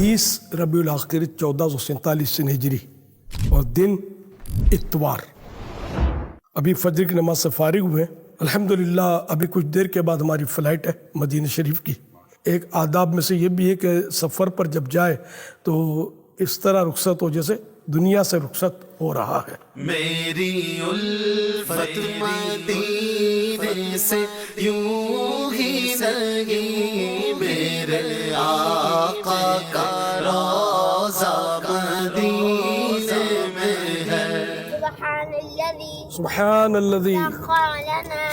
20 ربیع الاخر 1447 ہجری اور دن اتوار۔ ابھی فجر کی نماز سے فارغ ہوئے۔ الحمدللہ ابھی کچھ دیر کے بعد ہماری فلائٹ ہے مدینہ شریف کی۔ ایک آداب میں سے یہ بھی ہے کہ سفر پر جب جائے تو اس طرح رخصت ہو جیسے دنیا سے رخصت ہو رہا ہے۔ میری الفت مدینے سے یوں ہی نہیں، میرے آقا کا روضہ مدینے میں ہے۔ سبحان الذی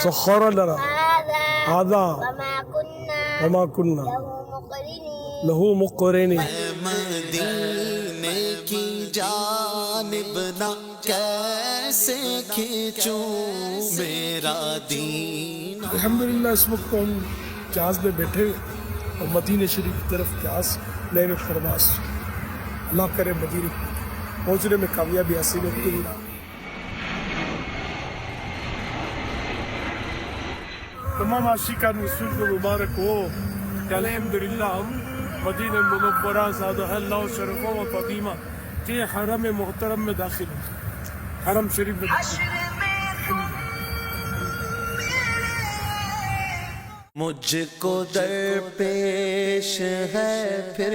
سخر لنا هذا وما كنا له مقرنین۔ مدینے کی جانب نہ کیسے کھینچوں میرا دین۔ الحمدللہ اس وقت ہم جہاز میں بیٹھے اور مدینہ شریف کی طرف جہاز لے پرواز۔ اللہ کرے مدینہ پہنچنے میں کامیابی حاصل ہوتی ہے۔ تمام عاشقان رسول کو مبارک ہو کہ الحمدللہ ہم مدینہ منورہ زادہ اللہ شرفوں و تقیمہ کے حرم محترم میں داخل ہیں، حرم شریف میں داخل ہیں۔ مجھ کو در پیش ہے پھر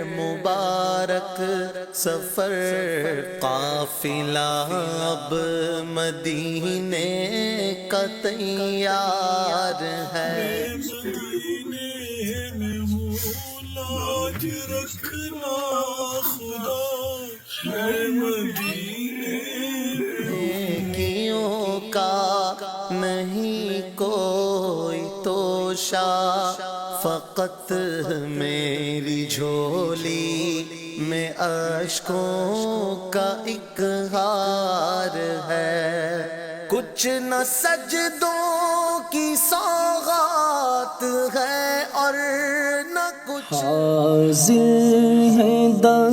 مبارک سفر، قافلہ اب مدینے کا تیار ہے۔ لاج رکھنا خدا ہے مدینے، نیکیوں کا نہیں کوئی توشا، فقط میری جھولی میں اشکوں کا ایک ہار ہے۔ کچھ نہ سجدوں کی سوغات ہے اور نہ کچھ حاضر ہے در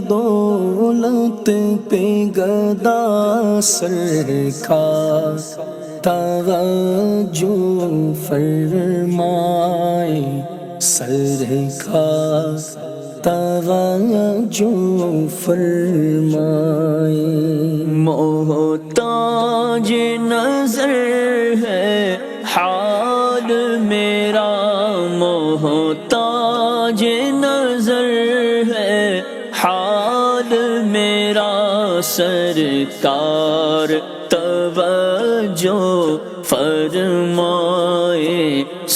دولت پہ گدا سرکار، توجہ فرمائے سرکار، توجہ فرمائے۔ محتاج نظر ہے حال میرا، محتاج نظر ہے حال میرا، سرکار توجہ فرمائے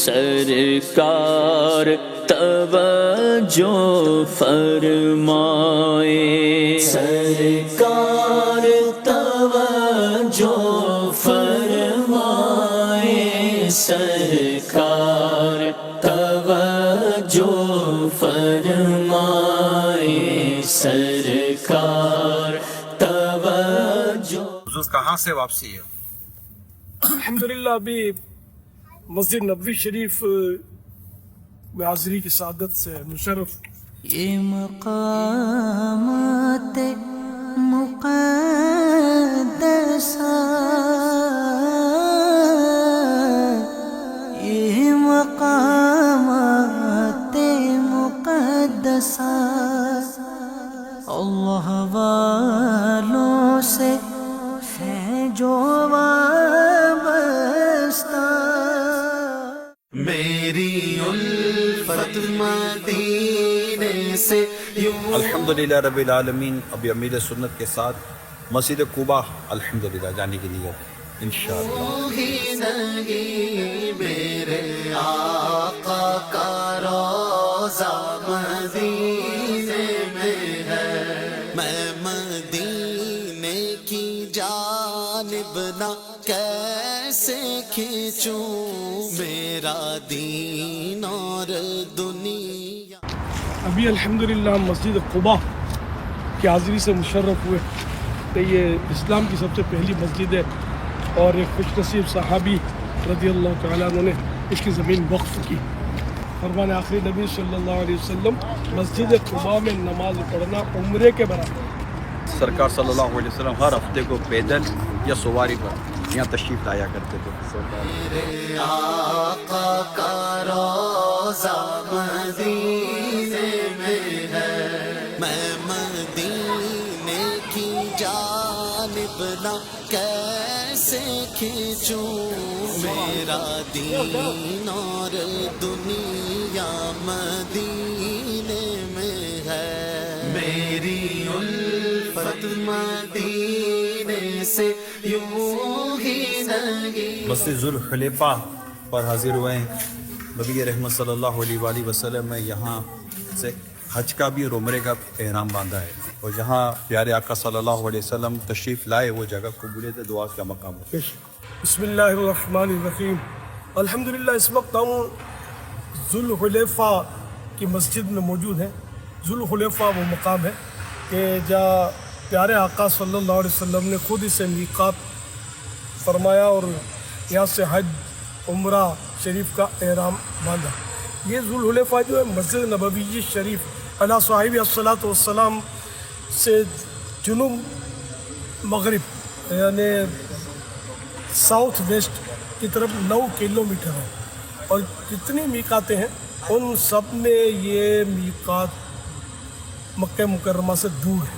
سرکار، توجہ فرمائے سرکار، توجہ فرمائے سرکار، توجہ فرمائے سرکار، توجہ۔ حضور کہاں سے واپسی ہے؟ الحمدللہ ابھی مسجد نبوی شریف میں حاضری کی سعادت سے مشرف۔ یہ مقامات مقدسہ، یہ مقامات مقدسہ، اللہ والوں سے ہے جو وابستہ۔ میری الفت مدینے سے یوں۔ الحمدللہ رب العالمین ابھی امیر سنت کے ساتھ مسجد قباء الحمدللہ جانے کے لیے انشاءاللہ۔ ہی نہیں میرے آقا کا روضہ مدینے میں ہے، میں مدینے کی جانب نہ کیسے کھینچوں میرا دین اور دنیا۔ ابھی الحمدللہ ہم مسجد قباء کی حاضری سے مشرف ہوئے کہ یہ اسلام کی سب سے پہلی مسجد ہے اور ایک خوش نصیب صحابی رضی اللہ تعالیٰ عنہ نے اس کی زمین وقف کی۔ فرمان آخری نبی صلی اللہ علیہ وسلم مسجد قباء میں نماز پڑھنا عمرے کے برابر۔ سرکار صلی اللہ علیہ وسلم ہر ہفتے کو پیدل یا سواری پر یہاں تشریف لایا کرتے تھے۔ میرے آقا کا روضہ مدینے میں بنا کیسے کھینچوں میرا دین اور دنیا مدینے میں ہے میری الفت مدینے سے یوں ہی نہیں مسجد ذوالحلیفہ پر حاضر ہوئے ہیں. نبی رحمت صلی اللہ علیہ وآلہ وسلم نے یہاں سے حج کا بھی اور عمرے کا احرام باندھا ہے, اور جہاں پیارے آقا صلی اللہ علیہ وسلم تشریف لائے وہ جگہ قبولیت دعا کا مقام ہے. بسم اللہ الرحمن الرحیم. الحمدللہ اس وقت ہم ذوالحلیفہ کی مسجد میں موجود ہیں. ذوالحلیفہ وہ مقام ہے کہ جہاں پیارے آقا صلی اللہ علیہ وسلم نے خود اسے میقات فرمایا اور یہاں سے حج عمرہ شریف کا احرام باندھا. یہ ذوالحلیفہ جو ہے مسجد نبوی شریف علی صاحب الصلاۃ والسلام سے جنوب مغرب یعنی ساؤتھ ویسٹ کی طرف 9 کلومیٹر ہے, اور جتنی میقاتیں ہیں ان سب میں یہ میقات مکہ مکرمہ سے دور ہے.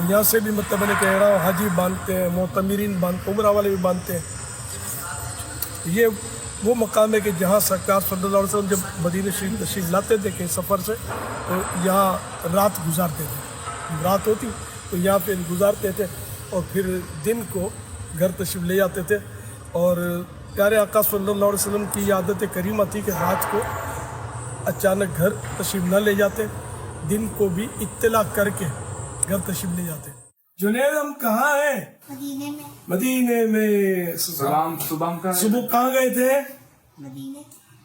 یہاں سے بھی مطلب ہے کہ احرام حاجی باندھتے ہیں, معتمرین باندھتے, عمرہ والے بھی باندھتے ہیں. یہ وہ مقام ہے کہ جہاں سرکار صلی اللہ علیہ وسلم جب مدینہ شریف تشریف لاتے تھے کہ سفر سے تو یہاں رات گزارتے تھے. رات ہوتی تو یہاں پہ گزارتے تھے اور پھر دن کو گھر تشریف لے جاتے تھے. اور پیارے آقا صلی اللہ علیہ وسلم کی عادت کریمہ تھی کہ رات کو اچانک گھر تشریف نہ لے جاتے, دن کو بھی اطلاع کر کے گھر تشریف لے جاتے. جنید ہم کہاں ہیں؟ مدینے میں. صبح کہاں گئے تھے؟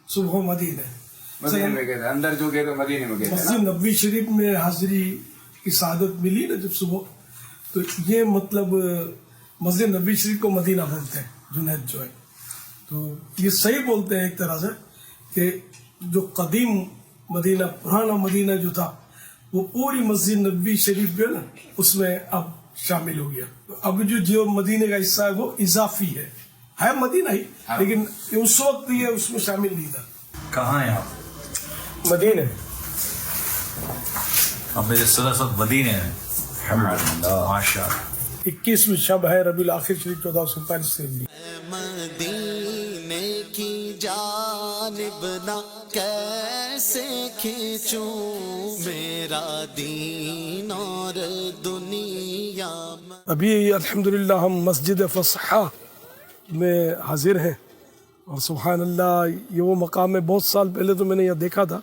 صبح مدینے میں گئے تھے, اندر جو گئے تھے مدینے میں گئے تھے. مسجد نبوی شریف میں حاضری کی سعادت ملی نا جب صبح, تو یہ مطلب مسجد نبوی شریف کو مدینہ بولتے ہیں جنید جو ہے. تو یہ صحیح بولتے ہیں ایک طرح سے کہ جو قدیم مدینہ پرانا مدینہ جو تھا وہ پوری مسجد نبوی شریف جو ہے نا اس میں اب شامل ہو گیا. اب جو مدینے کا حصہ ہے وہ اضافی ہے مدینہ ہی, لیکن اس وقت یہ اس میں شامل نہیں تھا. کہاں ہیں آپ؟ مدینے. اب میرے ساتھ مدینے ہیں. ماشاء اللہ. 21 شب ہے ربیع الاخر شریف 1447 سے. مدینے کی جانب نہ کیسے کھینچوں میرا دین اور دنیا. ابھی الحمدللہ ہم مسجد فصحہ میں حاضر ہیں, اور سبحان اللہ یہ وہ مقام ہے. بہت سال پہلے تو میں نے یہ دیکھا تھا,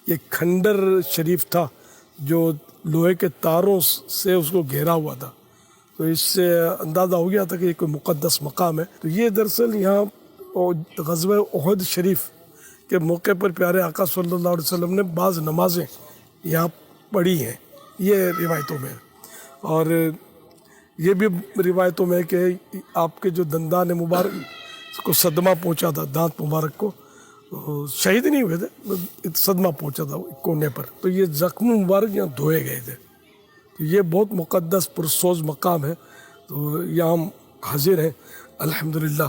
یہ کھنڈر شریف تھا جو لوہے کے تاروں سے اس کو گھیرا ہوا تھا, تو اس سے اندازہ ہو گیا تھا کہ یہ کوئی مقدس مقام ہے. تو یہ دراصل یہاں غزوہ احد شریف کے موقع پر پیارے آقا صلی اللہ علیہ وسلم نے بعض نمازیں یہاں پڑھی ہیں, یہ روایتوں میں. اور یہ بھی روایتوں میں کہ آپ کے جو دندان مبارک کو صدمہ پہنچا تھا, دانت مبارک کو, شہید نہیں ہوئے تھے, صدمہ پہنچا تھا کونے پر, تو یہ زخم مبارک یہاں دھوئے گئے تھے. تو یہ بہت مقدس پرسوز مقام ہے. تو یہاں ہم حاضر ہیں الحمدللہ.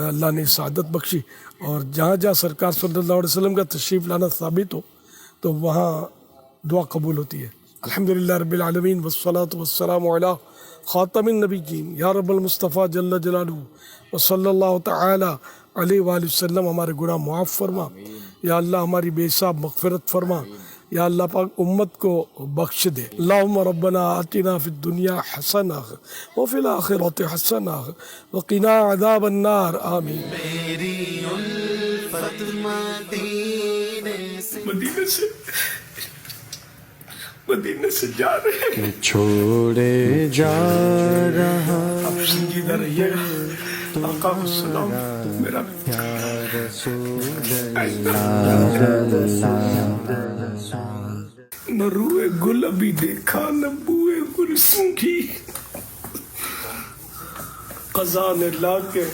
اللہ نے سعادت بخشی, اور جہاں جہاں سرکار صلی اللہ علیہ وسلم کا تشریف لانا ثابت ہو تو وہاں دعا قبول ہوتی ہے. الحمدللہ رب العالمین والصلاة والسلام علی خاتم النبیین یا رب المصطفیٰ جل جلالہ وصلی اللہ تعالی علیہ وآلہ وسلم. ہمارے گناہ معاف فرما یا اللہ, ہماری بے حساب مغفرت فرما یا اللہ پاک, امت کو بخش دے. اللہم ربنا آتنا فی الدنیا حسنہ وفی الآخرۃ حسنہ وقنا عذاب النار. آمین. میری الفت مدینے سے جا رہے ہیں, چھوڑے جا رہا آپ سنجیدہ رہیے گا. آقا کو سلام میرا نہ روئے گل ابھی دیکھا نہ بوئے گل سونکھی, قضا نے لا کے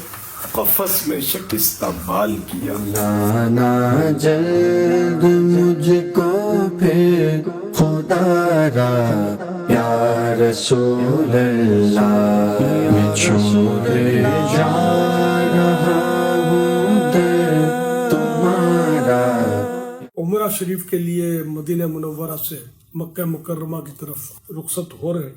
قفس میں شکستہ بال کیا. لانا جلد مجھ کو پھر خدا را یا رسول اللہ. میں چھوڑے جا رہا ہوں در تمہارا. عمرہ شریف کے لیے مدینہ منورہ سے مکہ مکرمہ کی طرف رخصت ہو رہے ہیں.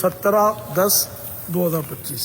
17/10/2025।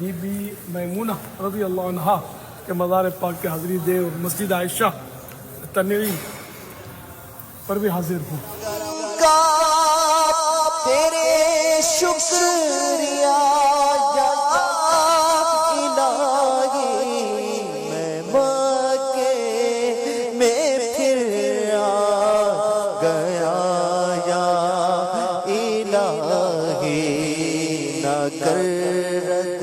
بی بی میمونہ رضی اللہ عنہا کے مزار پاک کے حاضری دے اور مسجد عائشہ تنعیم پر بھی حاضر ہوں. کا تیرے شکریہ یا الہی میں مکے میں پھر آ گیا یا الہی نہ کر رد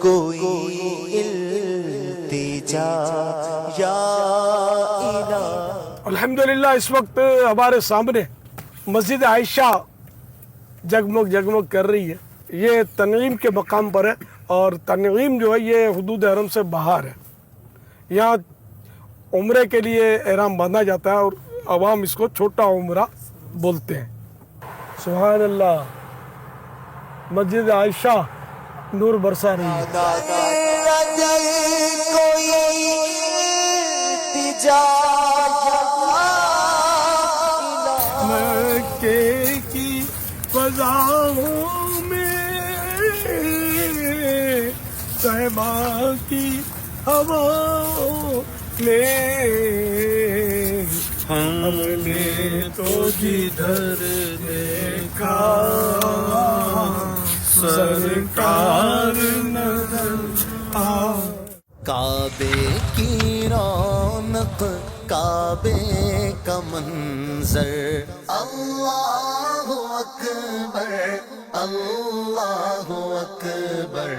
کوئی التجا یا الہی. الحمدللہ اس وقت ہمارے سامنے مسجد عائشہ جگمگ کر رہی ہے. یہ تنعیم کے مقام پر ہے اور تنعیم جو ہے یہ حدود حرم سے باہر ہے. یہاں عمرے کے لیے احرام باندھا جاتا ہے اور عوام اس کو چھوٹا عمرہ بولتے ہیں. سبحان اللہ. مسجد عائشہ نور برسا رہی ہے. کوئی التجا مکے کی فضاؤں میں صحبا کی ہواؤں میں ہم نے تو جدھر دیکھا سرکار نظر آ. کعبے کی رونق کعبے کا منظر اللہ اکبر اللہ اکبر.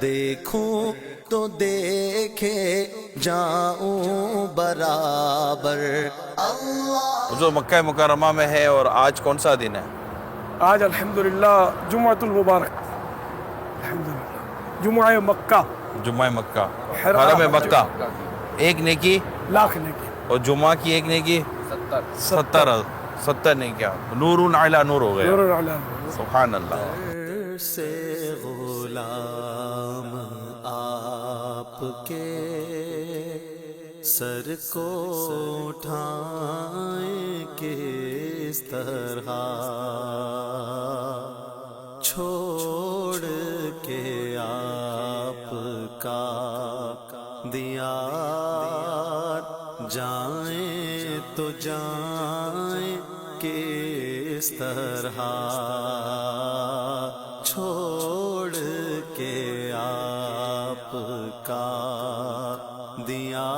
دیکھوں تو دیکھے جاؤں برابر اللہ. جو مکہ مکرمہ میں ہے اور آج کون سا دن ہے؟ آج الحمدللہ جمعۃ المبارک. الحمدللہ جمعہ مکہ. جمعہ مکہ حرم مکہ. ایک نیکی لاکھ نیکی. اور جمعہ کی ایک نیکی 70 نیکیاں. نور علی نور ہو گیا. نور علی سبحان اللہ. سے غلام آپ کے سر کو اٹھائیں کس طرح چھوڑ کے آپ کا دیار جائیں تو جائیں کس طرح چھوڑ کے آپ کا دیار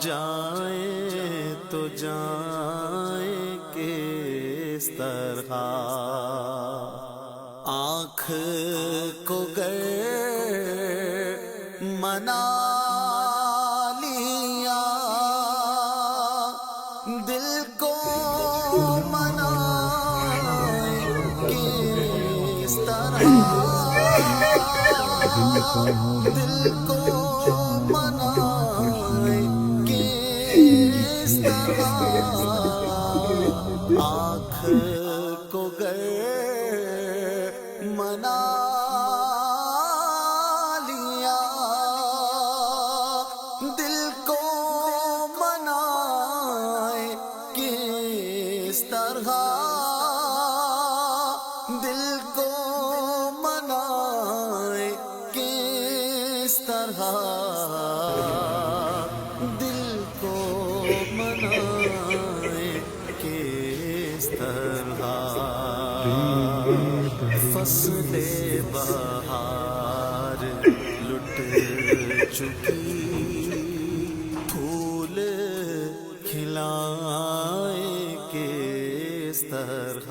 جائیں تو جائیں کس طرح. آنکھ کو گر منا لیا دل کو منا کس طرح دل کو منا کس طرح. آنکھ کو گر منا لیا دل کو منائے کس طرح دل کو منائے کس طرح دل کو منائے کس طرح. فصل بہار لٹ چکی پھول کھلائے کس طرح